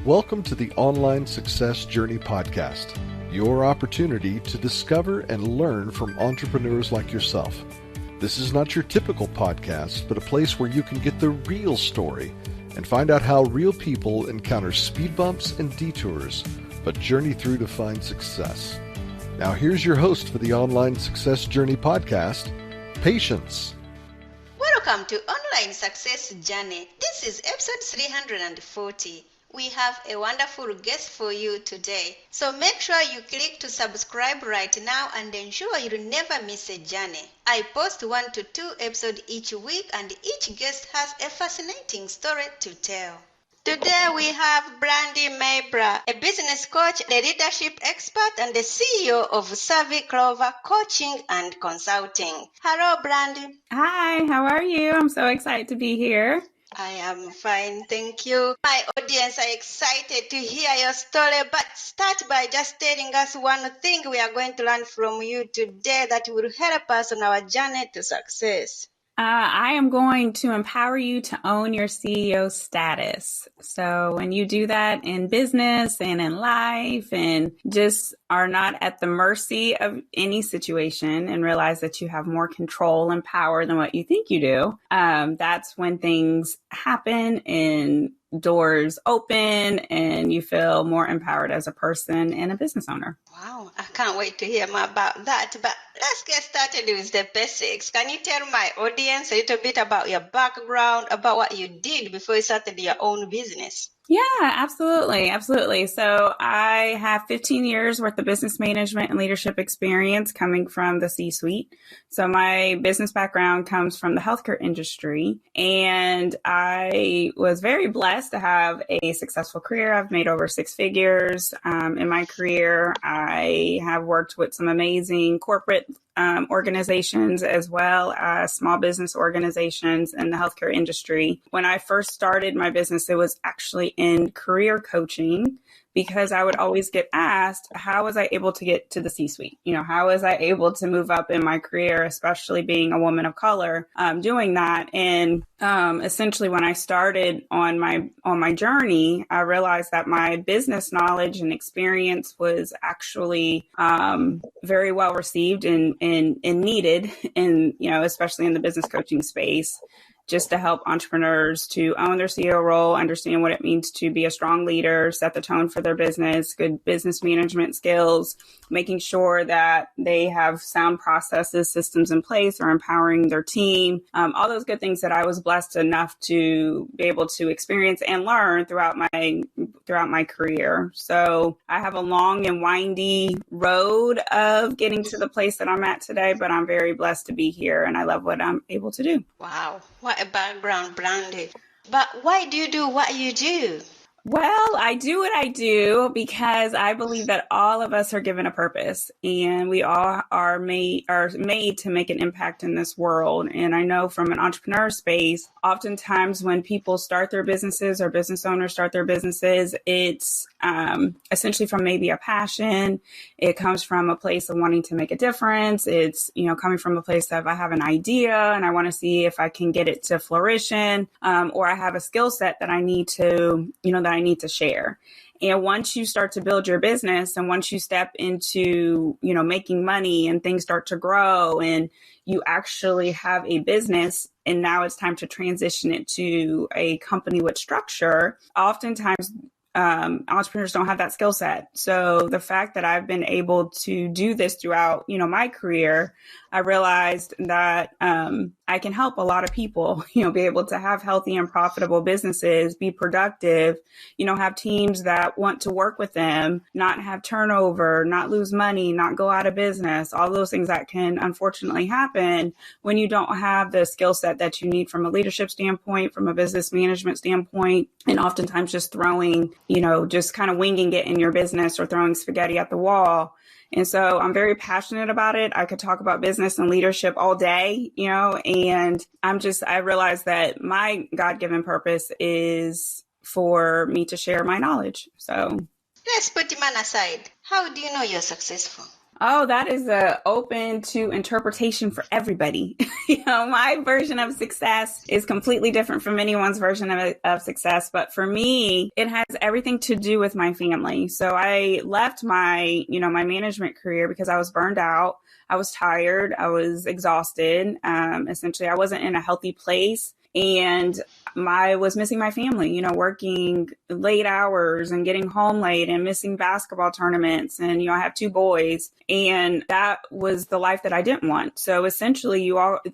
Welcome to the Online Success Journey Podcast, your opportunity to discover and learn from entrepreneurs like yourself. This is not your typical podcast, but a place where you can get the real story and find out how real people encounter speed bumps and detours, but journey through to find success. Now here's your host for the Online Success Journey Podcast, Patience. Welcome to Online Success Journey. This is episode 340. We have a wonderful guest for you today. So make sure you click to subscribe right now and ensure you'll never miss a journey. I post 1 to 2 episodes each week and each guest has a fascinating story to tell. Today we have Brandy Mabra, a business coach, a leadership expert, and the CEO of Savvy Clover Coaching and Consulting. Hello, Brandy. Hi, how are you? I'm so excited to be here. I am fine, thank you. My audience are excited to hear your story, but start by just telling us one thing we are going to learn from you today that will help us on our journey to success. I am going to empower you to own your CEO status. So when you do that in business and in life and just are not at the mercy of any situation and realize that you have more control and power than what you think you do, that's when things happen and doors open and you feel more empowered as a person and a business owner. Wow, I can't wait to hear more about that. But let's get started with the basics. Can you tell my audience a little bit about your background, about what you did before you started your own business? Yeah, absolutely. Absolutely. So I have 15 years worth of business management and leadership experience coming from the C-suite. So my business background comes from the healthcare industry, and I was very blessed to have a successful career. I've made over 6 figures in my career. I have worked with some amazing corporate organizations as well as small business organizations in the healthcare industry. When I first started my business, it was actually in career coaching because I would always get asked, how was I able to get to the C-suite? How was I able to move up in my career, especially being a woman of color, doing that? And essentially when I started on my journey, I realized that my business knowledge and experience was actually very well received and needed, and especially in the business coaching space, just to help entrepreneurs to own their CEO role, understand what it means to be a strong leader, set the tone for their business, good business management skills, making sure that they have sound processes, systems in place, or empowering their team, all those good things that I was blessed enough to be able to experience and learn throughout my career. So I have a long and windy road of getting to the place that I'm at today, but I'm very blessed to be here and I love what I'm able to do. Wow, what a background, Brandy. But why do you do what you do? Well, I do what I do because I believe that all of us are given a purpose and we all are made to make an impact in this world. And I know from an entrepreneur space, oftentimes when people start their businesses or business owners start their businesses, it's essentially from maybe a passion. It comes from a place of wanting to make a difference. It's, coming from a place of I have an idea and I want to see if I can get it to fruition, or I have a skill set that I need to, that I need to share. And once you start to build your business and once you step into, making money and things start to grow and you actually have a business and now it's time to transition it to a company with structure, oftentimes entrepreneurs don't have that skill set. So the fact that I've been able to do this throughout, my career, I realized that I can help a lot of people, be able to have healthy and profitable businesses, be productive, have teams that want to work with them, not have turnover, not lose money, not go out of business, all those things that can unfortunately happen when you don't have the skill set that you need from a leadership standpoint, from a business management standpoint, and oftentimes just throwing, just kind of winging it in your business or throwing spaghetti at the wall. And so I'm very passionate about it. I could talk about business and leadership all day, and I realized that my God-given purpose is for me to share my knowledge. So let's put man aside. How do you know you're successful? Oh, that is open to interpretation for everybody. My version of success is completely different from anyone's version of success. But for me, it has everything to do with my family. So I left my management career because I was burned out. I was tired. I was exhausted. Essentially, I wasn't in a healthy place. And I was missing my family, working late hours and getting home late and missing basketball tournaments. And, I have 2 boys, and that was the life that I didn't want. So essentially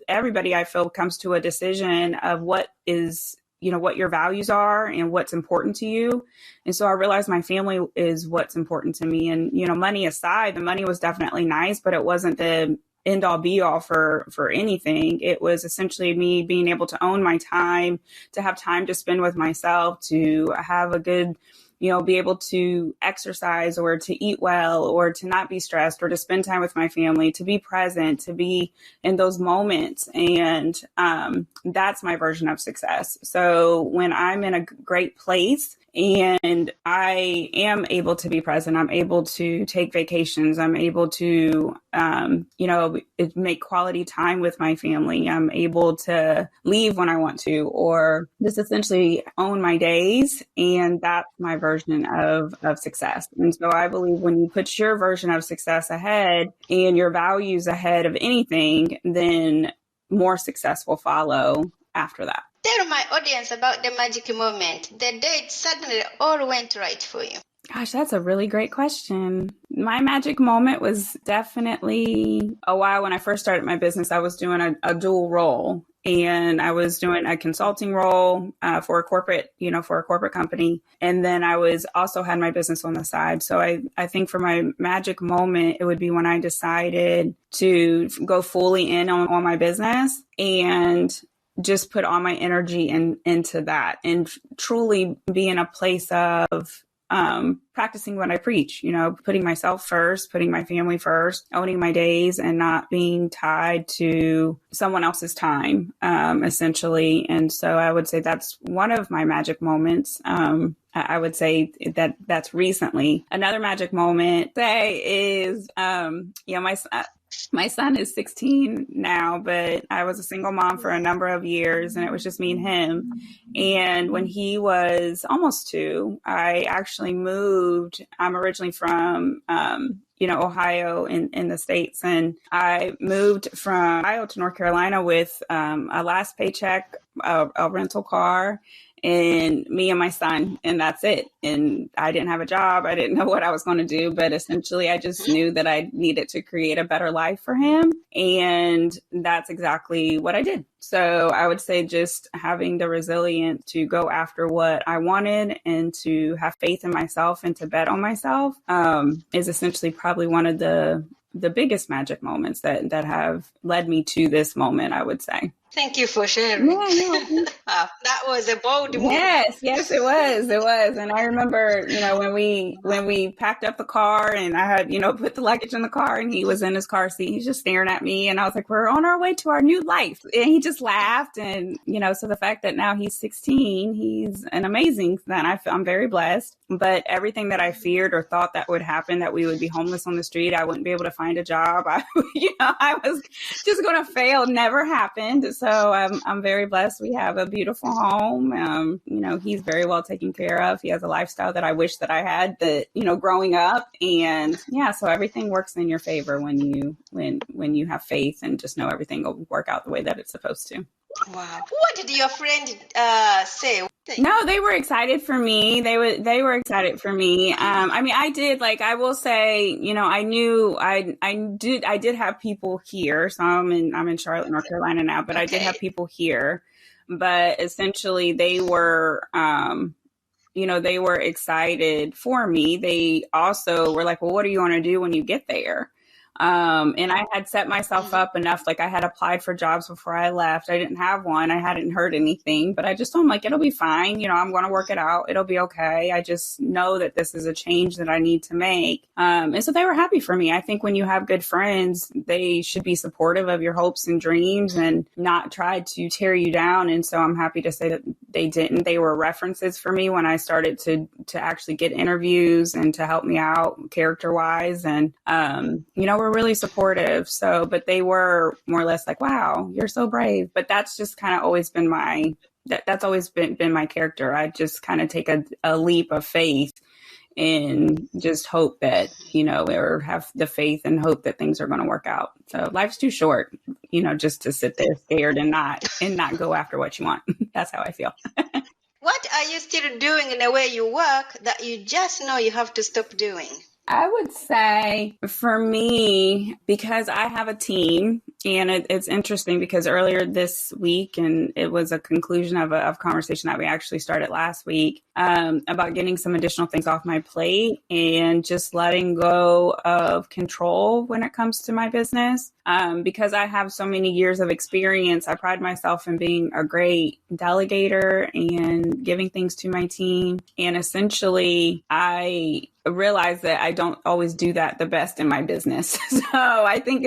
everybody I feel comes to a decision of what is, what your values are and what's important to you. And so I realized my family is what's important to me. And, money aside, the money was definitely nice, but it wasn't the end all be all for anything. It was essentially me being able to own my time, to have time to spend with myself, to have a good, be able to exercise or to eat well or to not be stressed or to spend time with my family, to be present, to be in those moments. And that's my version of success. So when I'm in a great place and I am able to be present, I'm able to take vacations, I'm able to, make quality time with my family, I'm able to leave when I want to, or just essentially own my days. And that's my version of success. And so I believe when you put your version of success ahead and your values ahead of anything, then more success will follow after that. Tell my audience about the magic moment, the day it suddenly all went right for you. Gosh, that's a really great question. My magic moment was definitely a while when I first started my business. I was doing a dual role, and I was doing a consulting role for a corporate company. And then I was also had my business on the side. So I think for my magic moment, it would be when I decided to go fully in on my business and just put all my energy into that and truly be in a place of practicing what I preach, putting myself first, putting my family first, owning my days and not being tied to someone else's time, essentially. And so I would say that's one of my magic moments. I would say that's recently. Another magic moment is, my son is 16 now, but I was a single mom for a number of years, and it was just me and him. And when he was almost 2, I actually moved. I'm originally from, Ohio in the States. And I moved from Ohio to North Carolina with a last paycheck, a rental car, and me and my son, and that's it. And I didn't have a job. I didn't know what I was going to do, but essentially I just knew that I needed to create a better life for him. And that's exactly what I did. So I would say just having the resilience to go after what I wanted and to have faith in myself and to bet on myself is essentially probably one of the biggest magic moments that have led me to this moment, I would say. Thank you for sharing. Yeah. That was a bold move. Yes, it was. And I remember, when we packed up the car and I had, put the luggage in the car and he was in his car seat, he's just staring at me. And I was like, we're on our way to our new life. And he just laughed. And, so the fact that now he's 16, he's an amazing son. I'm very blessed. But everything that I feared or thought that would happen, that we would be homeless on the street, I wouldn't be able to find a job, I was just going to fail, never happened. So I'm very blessed. We have a beautiful home. He's very well taken care of. He has a lifestyle that I wish that I had growing up. And yeah, so everything works in your favor when you have faith and just know everything will work out the way that it's supposed to. Wow. What did your friend say? No, they were excited for me. They were excited for me. I did, I will say, I knew I did have people here. So I'm in Charlotte, North Carolina now, but okay. I did have people here, but essentially they were, they were excited for me. They also were like, well, what do you want to do when you get there? And I had set myself up enough. I had applied for jobs before I left. I didn't have one. I hadn't heard anything, but I just told them it'll be fine. I'm going to work it out. It'll be okay. I just know that this is a change that I need to make. And so they were happy for me. I think when you have good friends, they should be supportive of your hopes and dreams and not try to tear you down. And so I'm happy to say that they didn't. They were references for me when I started to actually get interviews and to help me out character wise. And, we're really supportive. So, but they were more or less like, wow, you're so brave. But that's just kind of always been that's always been my character. I just kind of take a leap of faith and just hope that, or have the faith and hope that things are going to work out. So life's too short, just to sit there scared and not go after what you want. That's how I feel. What are you still doing in the way you work that you just know you have to stop doing? I would say for me, because I have a team, and it's interesting because earlier this week, and it was a conclusion of a conversation that we actually started last week, about getting some additional things off my plate and just letting go of control when it comes to my business. Because I have so many years of experience, I pride myself in being a great delegator and giving things to my team. And essentially, I realize that I don't always do that the best in my business. So I think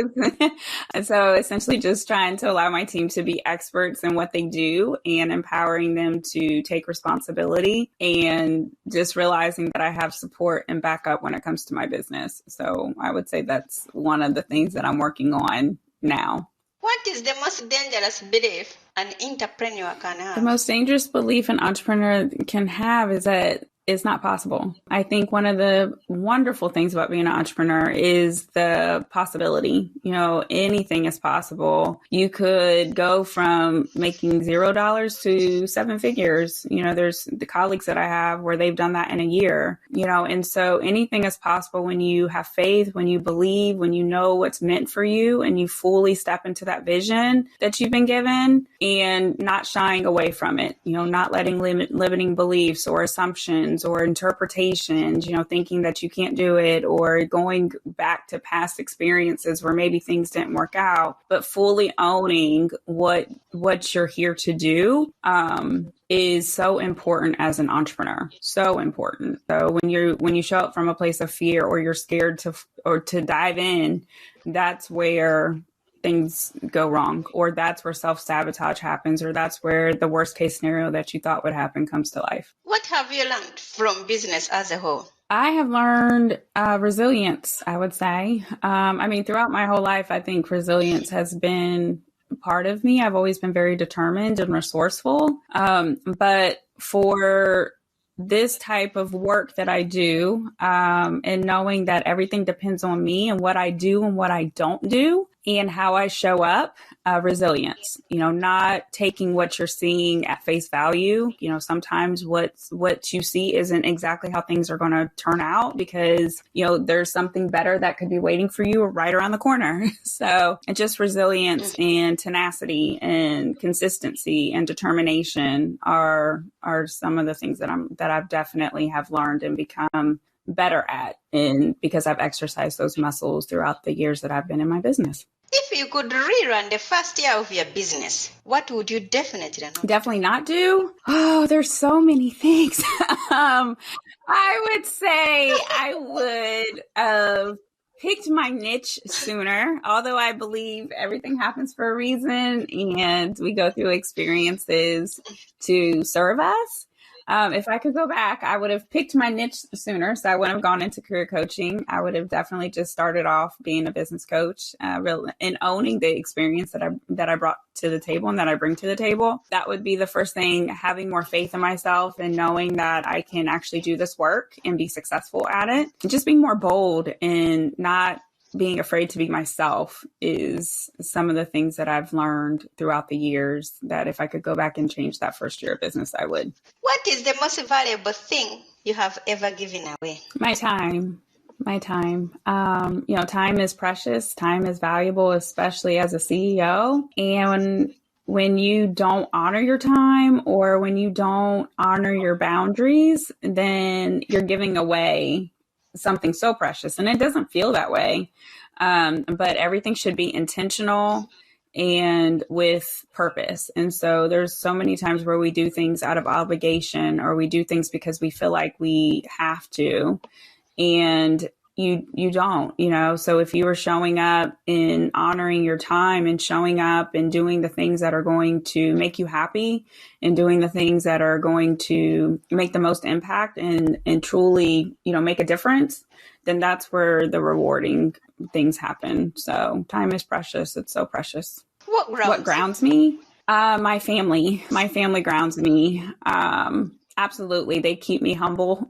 so essentially just trying to allow my team to be experts in what they do and empowering them to take responsibility, and just realizing that I have support and backup when it comes to my business. So I would say that's one of the things that I'm working on now. What is the most dangerous belief an entrepreneur can have? The most dangerous belief an entrepreneur can have is that it's not possible. I think one of the wonderful things about being an entrepreneur is the possibility. Anything is possible. You could go from making $0 to 7 figures. There's the colleagues that I have where they've done that in a year, and so anything is possible when you have faith, when you believe, when you know what's meant for you, and you fully step into that vision that you've been given and not shying away from it, not letting limiting beliefs or assumptions or interpretations, thinking that you can't do it, or going back to past experiences where maybe things didn't work out, but fully owning what you're here to do, is so important as an entrepreneur. So important. So when you show up from a place of fear, or you're scared to dive in, that's where things go wrong, or that's where self-sabotage happens, or that's where the worst case scenario that you thought would happen comes to life. What have you learned from business as a whole? I have learned resilience, I would say. Throughout my whole life, I think resilience has been part of me. I've always been very determined and resourceful. But for this type of work that I do, and knowing that everything depends on me and what I do and what I don't do, and how I show up, resilience, not taking what you're seeing at face value. Sometimes what you see isn't exactly how things are going to turn out, because, there's something better that could be waiting for you right around the corner. So, and just resilience and tenacity and consistency and determination are some of the things that I've definitely have learned and become better at, and because I've exercised those muscles throughout the years that I've been in my business. If you could rerun the first year of your business, what would you definitely not do? Oh, there's so many things. I would say I would have picked my niche sooner, although I believe everything happens for a reason and we go through experiences to serve us. If I could go back, I would have picked my niche sooner. So I wouldn't have gone into career coaching. I would have definitely just started off being a business coach, and owning the experience that I brought to the table and that I bring to the table. That would be the first thing, having more faith in myself and knowing that I can actually do this work and be successful at it. And just being more bold and not being afraid to be myself is some of the things that I've learned throughout the years, that if I could go back and change that first year of business, I would. What is the most valuable thing you have ever given away? My time. Time is precious. Time is valuable, especially as a CEO. And when you don't honor your time, or when you don't honor your boundaries, then you're giving away something so precious, and it doesn't feel that way. But everything should be intentional and with purpose. And so there's so many times where we do things out of obligation, or we do things because we feel like we have to. And, you don't, so if you are showing up and honoring your time and showing up and doing the things that are going to make you happy and doing the things that are going to make the most impact and truly, make a difference, then that's where the rewarding things happen. So time is precious. It's so precious. What grounds me? My family grounds me. Absolutely. They keep me humble.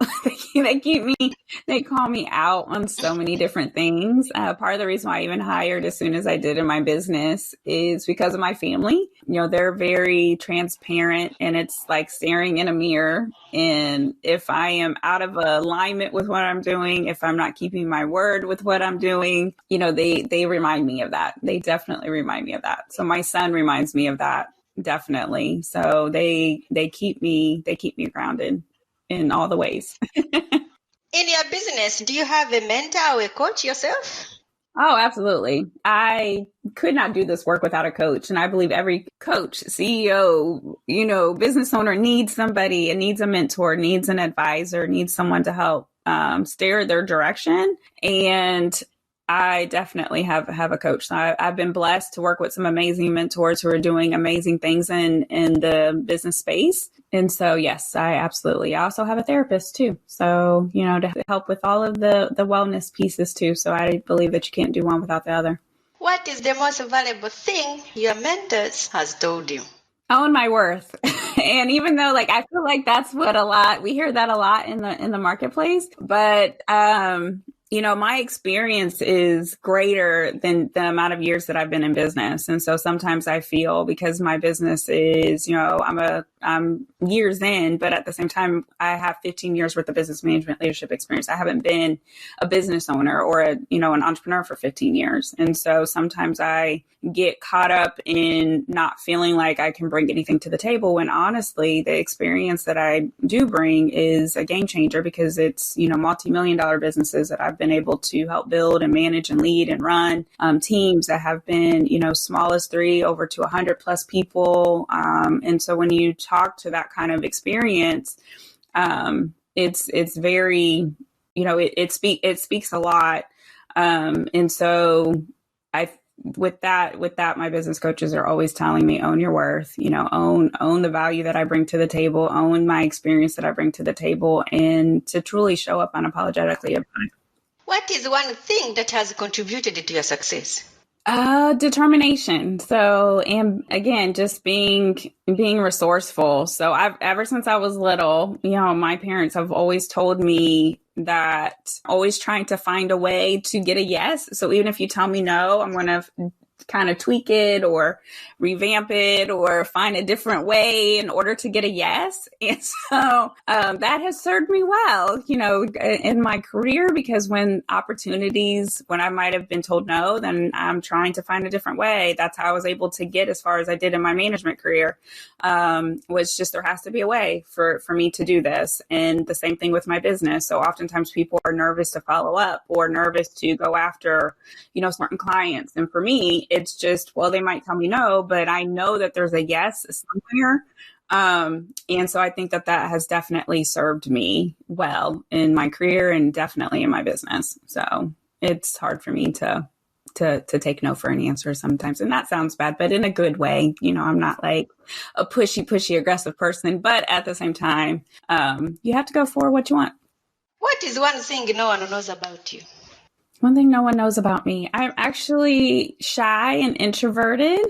They call me out on so many different things. Part of the reason why I even hired as soon as I did in my business is because of my family. They're very transparent, and it's like staring in a mirror. And if I am out of alignment with what I'm doing, if I'm not keeping my word with what I'm doing, they remind me of that. They definitely remind me of that. So my son reminds me of that. Definitely. So they keep me grounded in all the ways. In your business, do you have a mentor or a coach yourself? Oh, absolutely. I could not do this work without a coach. And I believe every coach, CEO, business owner needs somebody, and needs a mentor, needs an advisor, needs someone to help steer their direction. And I definitely have a coach. I've been blessed to work with some amazing mentors who are doing amazing things in the business space. And so, yes, I also have a therapist too. So, to help with all of the wellness pieces too. So I believe that you can't do one without the other. What is the most valuable thing your mentors has told you? Own my worth. And even though I feel like that's we hear that a lot in the marketplace, but, my experience is greater than the amount of years that I've been in business. And so sometimes I feel, because my business is, I'm years in, but at the same time, I have 15 years worth of business management leadership experience. I haven't been a business owner or an entrepreneur for 15 years. And so sometimes I get caught up in not feeling like I can bring anything to the table, when honestly, the experience that I do bring is a game changer, because it's, multi-million-dollar businesses that I've been able to help build and manage and lead and run, teams that have been, small as 3 over to 100 plus people. And so when you talk to that kind of experience, it's very, it speaks a lot. And so with that, my business coaches are always telling me, own your worth, own the value that I bring to the table, own my experience that I bring to the table, and to truly show up unapologetically about it. What is one thing that has contributed to your success? Determination. So, and again, just being resourceful. So ever since I was little, my parents have always told me that always trying to find a way to get a yes. So even if you tell me no, I'm going to kind of tweak it or revamp it or find a different way in order to get a yes. And so that has served me well, in my career, because when I might have been told no, then I'm trying to find a different way. That's how I was able to get as far as I did in my management career, was just, there has to be a way for me to do this. And the same thing with my business. So oftentimes people are nervous to follow up or nervous to go after, certain clients. And for me, it's just, well, they might tell me no, but I know that there's a yes somewhere. And so I think that has definitely served me well in my career and definitely in my business. So it's hard for me to take no for an answer sometimes. And that sounds bad, but in a good way. I'm not like a pushy, aggressive person, but at the same time, you have to go for what you want. What is one thing no one knows about you? One thing no one knows about me, I'm actually shy and introverted.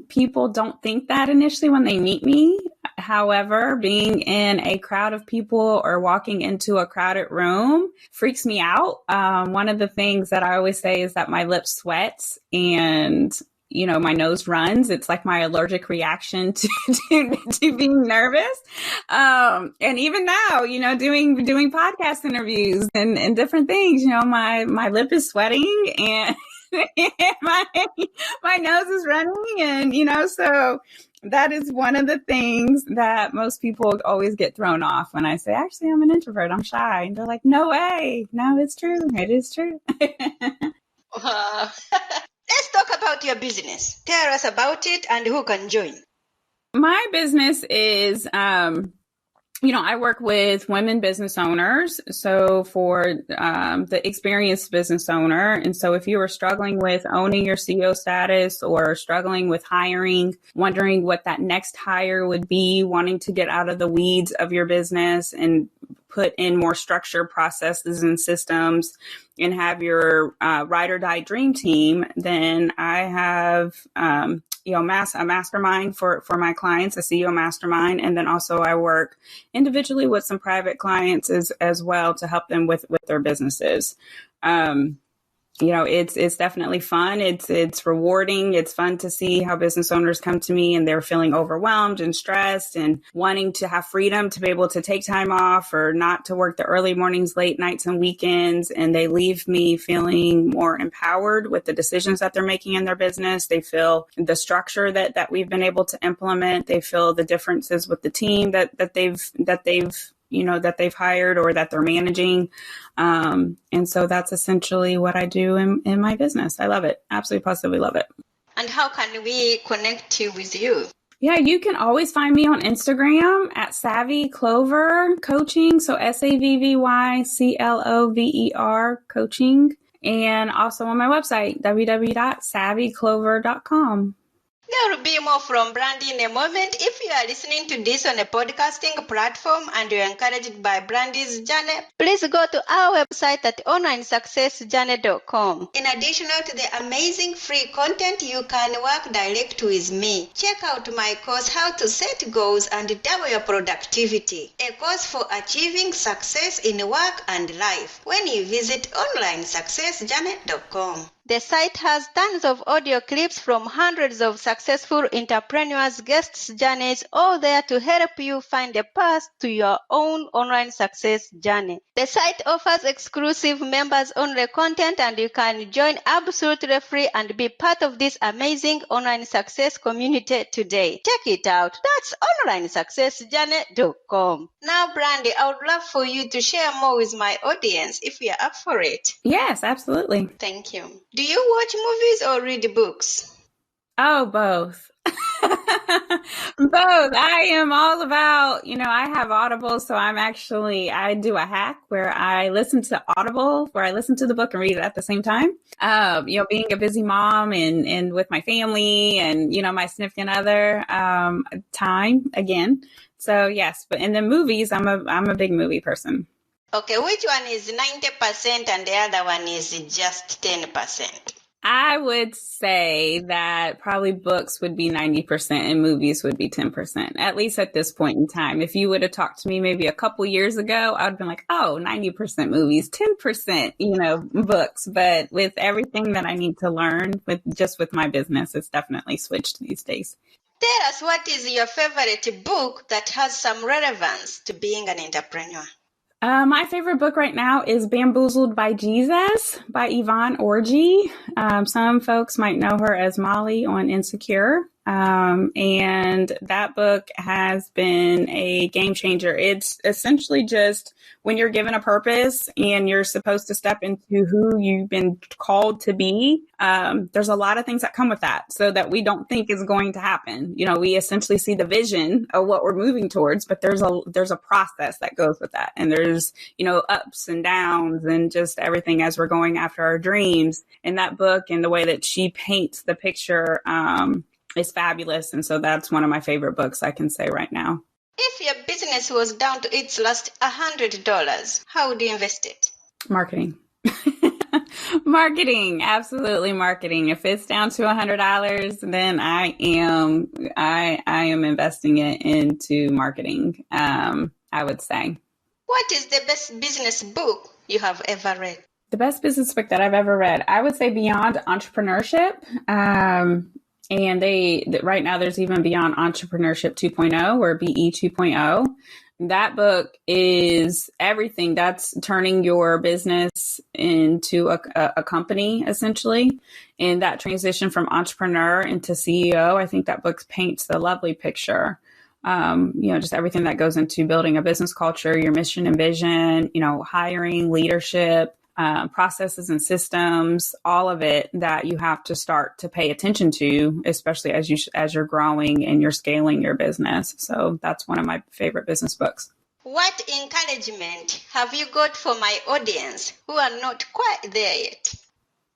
People don't think that initially when they meet me. However, being in a crowd of people or walking into a crowded room freaks me out. One of the things that I always say is that my lips sweats and my nose runs. It's like my allergic reaction to being nervous. And even now, doing podcast interviews and different things, my lip is sweating and my nose is running. And, so that is one of the things that most people always get thrown off when I say, actually, I'm an introvert. I'm shy. And they're like, no way. No, it's true. It is true. Let's talk about your business. Tell us about it and who can join. My business is I work with women business owners. So for the experienced business owner. And so if you are struggling with owning your CEO status or struggling with hiring, wondering what that next hire would be, wanting to get out of the weeds of your business and put in more structure, processes, and systems, and have your ride or die dream team, then I have a mastermind for my clients, a CEO mastermind. And then also I work individually with some private clients as well to help them with their businesses. It's definitely fun. It's rewarding. It's fun to see how business owners come to me and they're feeling overwhelmed and stressed and wanting to have freedom to be able to take time off or not to work the early mornings, late nights, and weekends. And they leave me feeling more empowered with the decisions that they're making in their business. They feel the structure that we've been able to implement. They feel the differences with the team that they've hired or that they're managing. And so that's essentially what I do in my business. I love it. Absolutely, positively love it. And how can we connect with you? Yeah, you can always find me on Instagram at Savvy Clover Coaching. So SAVVYCLOVER Coaching. And also on my website, www.savvyclover.com. There will be more from Brandy in a moment. If you are listening to this on a podcasting platform and you're encouraged by Brandy's journey, please go to our website at onlinesuccessjourney.com. In addition to the amazing free content, you can work direct with me. Check out my course, How to Set Goals and Double Your Productivity, a course for achieving success in work and life when you visit onlinesuccessjourney.com. The site has tons of audio clips from hundreds of successful entrepreneurs' guests' journeys, all there to help you find a path to your own online success journey. The site offers exclusive members-only content, and you can join absolutely free and be part of this amazing online success community today. Check it out. That's onlinesuccessjourney.com. Now, Brandy, I would love for you to share more with my audience if you're up for it. Yes, absolutely. Thank you. Do you watch movies or read books? Oh, both. Both. I am all about, I have Audible. So I do a hack where I listen to Audible, where I listen to the book and read it at the same time. Being a busy mom and with my family and, my significant other, time again. So yes, but in the movies, I'm a big movie person. Okay, which one is 90% and the other one is just 10%? I would say that probably books would be 90% and movies would be 10%, at least at this point in time. If you would have talked to me maybe a couple years ago, I would have been like, 90% movies, 10%, books. But with everything that I need to learn with my business, it's definitely switched these days. Tell us, what is your favorite book that has some relevance to being an entrepreneur? My favorite book right now is Bamboozled by Jesus by Yvonne Orji. Some folks might know her as Molly on Insecure. And that book has been a game changer. It's essentially just when you're given a purpose and you're supposed to step into who you've been called to be. There's a lot of things that come with that so that we don't think is going to happen. We essentially see the vision of what we're moving towards, but there's a process that goes with that. And there's, ups and downs and just everything as we're going after our dreams. And that book and the way that she paints the picture, is fabulous. And so that's one of my favorite books I can say right now. If your business was down to its last $100, how would you invest it? Marketing. Marketing. Absolutely marketing. If it's down to $100, then I am investing it into marketing. I would say. What is the best business book you have ever read? The best business book that I've ever read, I would say Beyond Entrepreneurship. And right now there's even Beyond Entrepreneurship 2.0 or BE 2.0. That book is everything. That's turning your business into a company, essentially. And that transition from entrepreneur into CEO, I think that book paints the lovely picture. Just everything that goes into building a business culture, your mission and vision, hiring, leadership, processes and systems, all of it that you have to start to pay attention to, especially as you're growing and you're scaling your business. So that's one of my favorite business books. What encouragement have you got for my audience who are not quite there yet?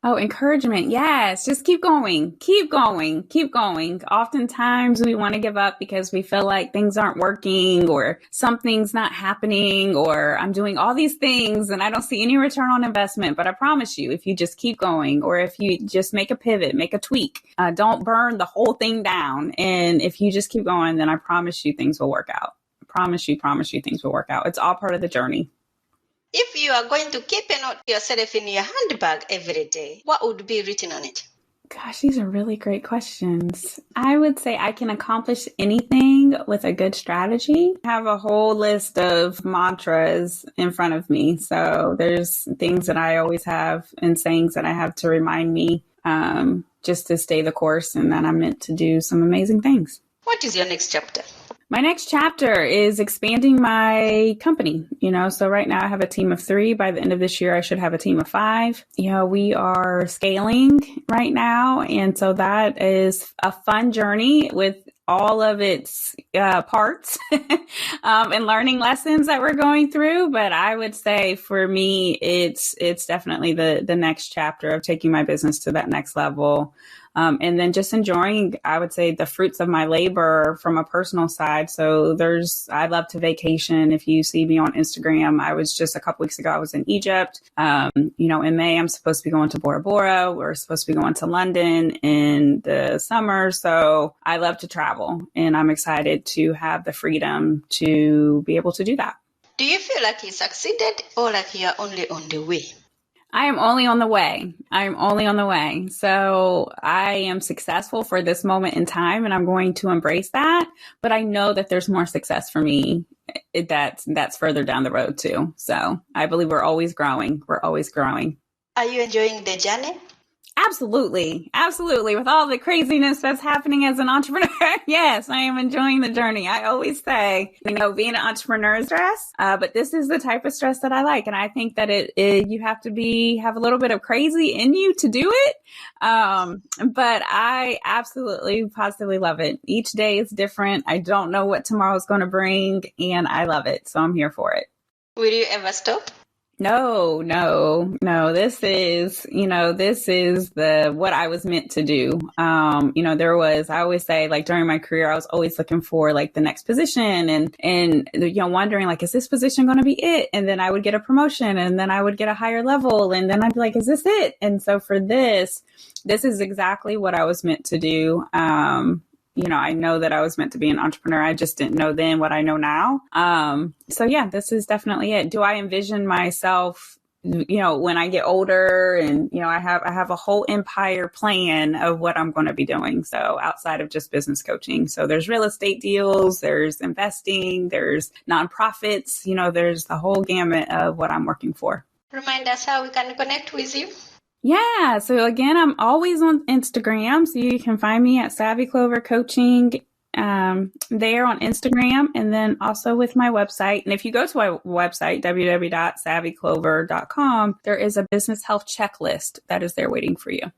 Oh, encouragement. Yes. Just keep going. Keep going. Keep going. Oftentimes we want to give up because we feel like things aren't working or something's not happening or I'm doing all these things and I don't see any return on investment. But I promise you, if you just keep going or if you just make a pivot, make a tweak, don't burn the whole thing down. And if you just keep going, then I promise you things will work out. Promise you things will work out. It's all part of the journey. If you are going to keep a note yourself in your handbag every day, what would be written on it? Gosh, these are really great questions. I would say I can accomplish anything with a good strategy. I have a whole list of mantras in front of me. So there's things that I always have and sayings that I have to remind me just to stay the course and that I'm meant to do some amazing things. What is your next chapter? My next chapter is expanding my company. So right now I have a team of 3. By the end of this year, I should have a team of 5. We are scaling right now. And so that is a fun journey with all of its parts and learning lessons that we're going through. But I would say for me, it's definitely the next chapter of taking my business to that next level. And then just enjoying, I would say, the fruits of my labor from a personal side. So I love to vacation. If you see me on Instagram, I was just a couple weeks ago, I was in Egypt. In May, I'm supposed to be going to Bora Bora. We're supposed to be going to London in the summer. So I love to travel and I'm excited to have the freedom to be able to do that. Do you feel like you succeeded or like you're only on the way? I am only on the way. So I am successful for this moment in time and I'm going to embrace that. But I know that there's more success for me that's further down the road too. So I believe we're always growing. Are you enjoying the journey? Absolutely. With all the craziness that's happening as an entrepreneur. Yes, I am enjoying the journey. I always say, being an entrepreneur is stress, but this is the type of stress that I like. And I think that you have to have a little bit of crazy in you to do it. But I absolutely positively love it. Each day is different. I don't know what tomorrow is going to bring and I love it. So I'm here for it. Will you ever stop? No. This is what I was meant to do. I always say like during my career, I was always looking for like the next position and wondering like, is this position going to be it? And then I would get a promotion and then I would get a higher level and then I'd be like, is this it? And so for this is exactly what I was meant to do. I know that I was meant to be an entrepreneur. I just didn't know then what I know now. So yeah, this is definitely it. Do I envision myself, when I get older and, I have a whole empire plan of what I'm going to be doing. So outside of just business coaching. So there's real estate deals, there's investing, there's nonprofits, there's the whole gamut of what I'm working for. Remind us how we can connect with you. Yeah. So again, I'm always on Instagram. So you can find me at Savvy Clover Coaching there on Instagram and then also with my website. And if you go to my website, www.savvyclover.com, there is a business health checklist that is there waiting for you.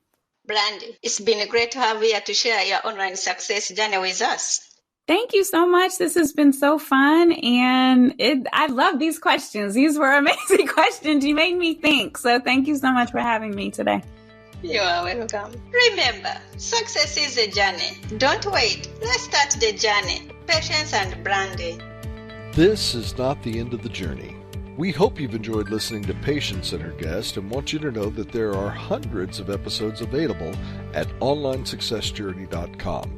Brandy, it's been great to have you here to share your online success journey with us. Thank you so much. This has been so fun. And I love these questions. These were amazing questions. You made me think. So thank you so much for having me today. You are welcome. Remember, success is a journey. Don't wait. Let's start the journey. Patience and Brandy. This is not the end of the journey. We hope you've enjoyed listening to Patience and her guest and want you to know that there are hundreds of episodes available at onlinesuccessjourney.com.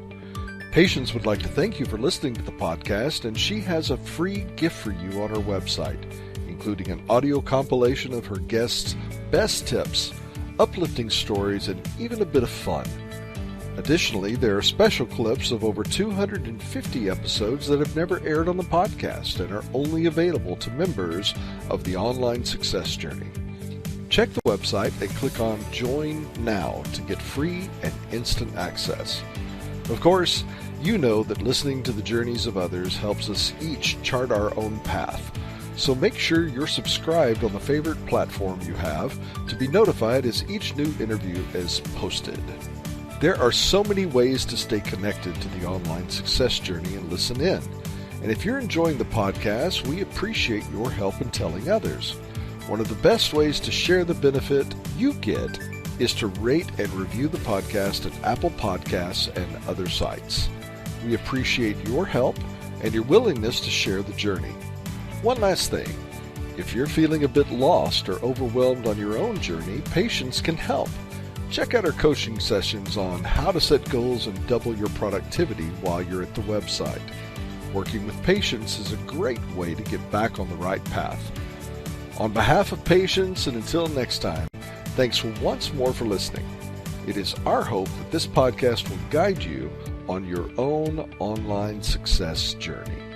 Patience would like to thank you for listening to the podcast, and she has a free gift for you on her website, including an audio compilation of her guests' best tips, uplifting stories, and even a bit of fun. Additionally, there are special clips of over 250 episodes that have never aired on the podcast and are only available to members of the Online Success Journey. Check the website and click on Join Now to get free and instant access. Of course, you know that listening to the journeys of others helps us each chart our own path. So make sure you're subscribed on the favorite platform you have to be notified as each new interview is posted. There are so many ways to stay connected to the online success journey and listen in. And if you're enjoying the podcast, we appreciate your help in telling others. One of the best ways to share the benefit you get is to rate and review the podcast at Apple Podcasts and other sites. We appreciate your help and your willingness to share the journey. One last thing. If you're feeling a bit lost or overwhelmed on your own journey, Patience can help. Check out our coaching sessions on how to set goals and double your productivity while you're at the website. Working with Patience is a great way to get back on the right path. On behalf of Patience, and until next time, thanks once more for listening. It is our hope that this podcast will guide you on your own online success journey.